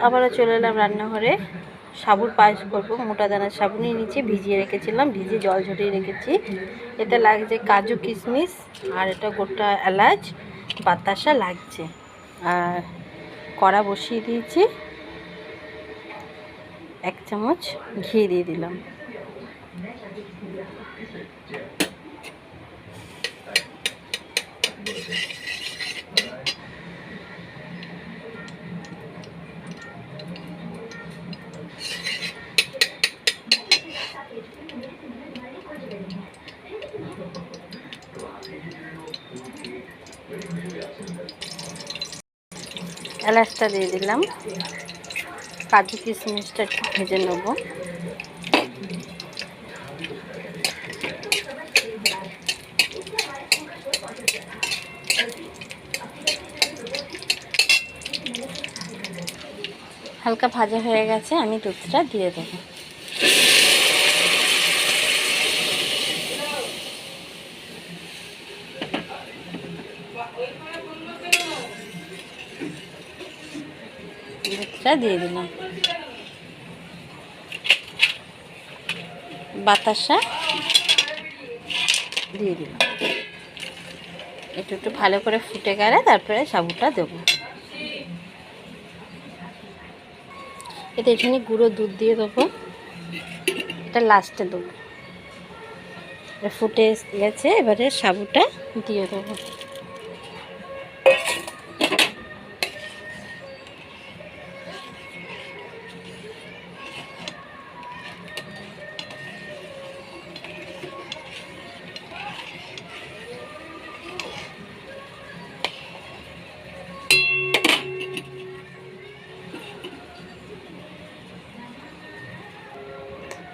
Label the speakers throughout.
Speaker 1: আবারও চলে এলাম রান্নাঘরে। সাবুর পায়েস করবো। মোটা দানার সাবু নিয়ে নিচে ভিজিয়ে রেখেছিলাম, ভিজিয়ে জল ঝরিয়ে রেখেছি। এতে লাগছে কাজু কিশমিশ, আর এটা গোটা এলাচ বাতাসা লাগছে। আর কড়া বসিয়ে দিয়েছি, 1 চামচ ঘি দিয়ে দিলাম। এলাচটা দিয়ে দিলাম, কাজু কিশমিশটা একটু ভেজে নেব। হালকা ভাজা হয়ে গেছে, আমি দুধটা দিয়ে দেবো। দুধটা দিয়ে দিলাম, বাতাসা দিয়ে দিলাম। একটু ভালো করে ফুটে গেলে তারপরে সাবুটা দেবো। এতে এখানে গুঁড়ো দুধ দিয়ে দেবো, এটা লাস্টে দেবো। ফুটে গেছে, এবারে সাবুটা দিয়ে দেবো।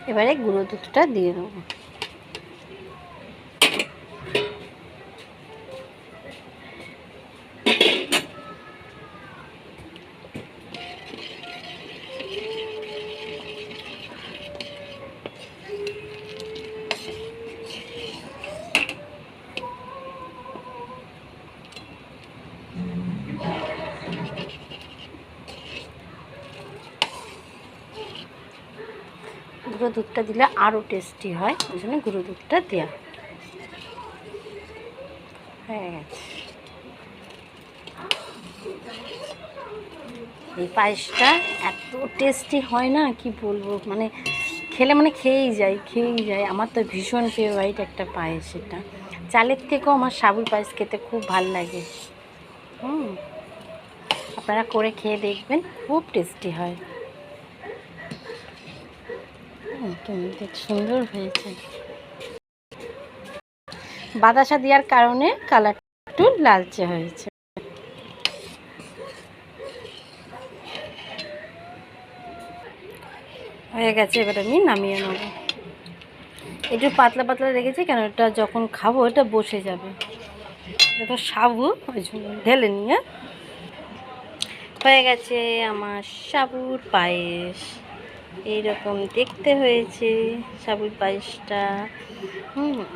Speaker 1: এবারে গুঁড়ো দুধটা দিয়ে দেবো। গুঁড়ো দুধটা দিলে আরও টেস্টি হয়, ওই জন্য গুঁড়ো দুধটা দেওয়া হয়ে গেছে। এই পায়েসটা এত টেস্টি হয় না, কি বলবো, মানে খেলে মানে খেয়েই যায়। আমার তো ভীষণ ফেভারিট একটা পায়েস এটা। চালের থেকেও আমার সাবুর পায়েস খেতে খুব ভাল লাগে। আপনারা করে খেয়ে দেখবেন, খুব টেস্টি হয়। দেখ সুন্দর হয়েছে। বাতাসা দেওয়ার কারণে কালারটা একটু লালচে হয়েছে। হয়ে গেছে, এবার আমি নামিয়ে নেব। একটু পাতলা পাতলা রেখেছি, কেন এটা যখন খাবো এটা বসে যাবে। এটা সাবু, ওই জন্য ঢেলে নিয়ে। হয়ে গেছে আমার সাবুর পায়েস। এইরকম দেখতে হয়েছে সাবুর পায়েসটা।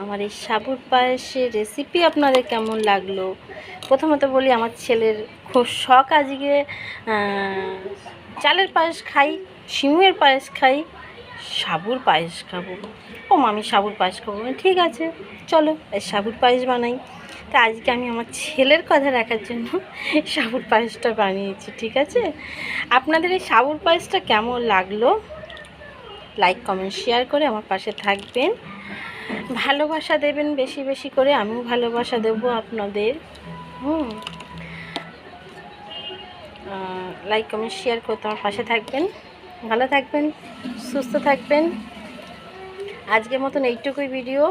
Speaker 1: আমার এই সাবুর পায়েসের রেসিপি আপনাদের কেমন লাগলো? প্রথমত বলি, আমার ছেলের খুব শখ আজকে চালের পায়েস খাই, সিমের পায়েস খাই, সাবুর পায়েস খাবো। ও আমি সাবুর পায়েস খাবো, ঠিক আছে চলো এই সাবুর পায়েস বানাই। তা আজকে আমি আমার ছেলের কথা রাখার জন্য সাবুর পায়েসটা বানিয়েছি, ঠিক আছে? আপনাদের এই সাবুর পায়েসটা কেমন লাগলো? লাইক কমেন্ট শেয়ার করে আমার পাশে থাকবেন, ভালোবাসা দেবেন বেশি বেশি করে, আমিও ভালোবাসা দেবো আপনাদের। লাইক কমেন্ট শেয়ার করতে আমার পাশে থাকবেন। ভালো থাকবেন, সুস্থ থাকবেন। আজকের মতন এইটুকুই ভিডিও।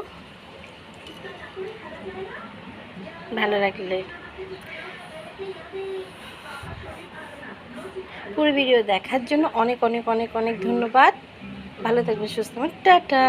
Speaker 1: ভালো লাগলে পুরো ভিডিও দেখার জন্য অনেক অনেক অনেক অনেক ধন্যবাদ। ভালো থাকবেন, সুস্থ থাকবেন, টাটা।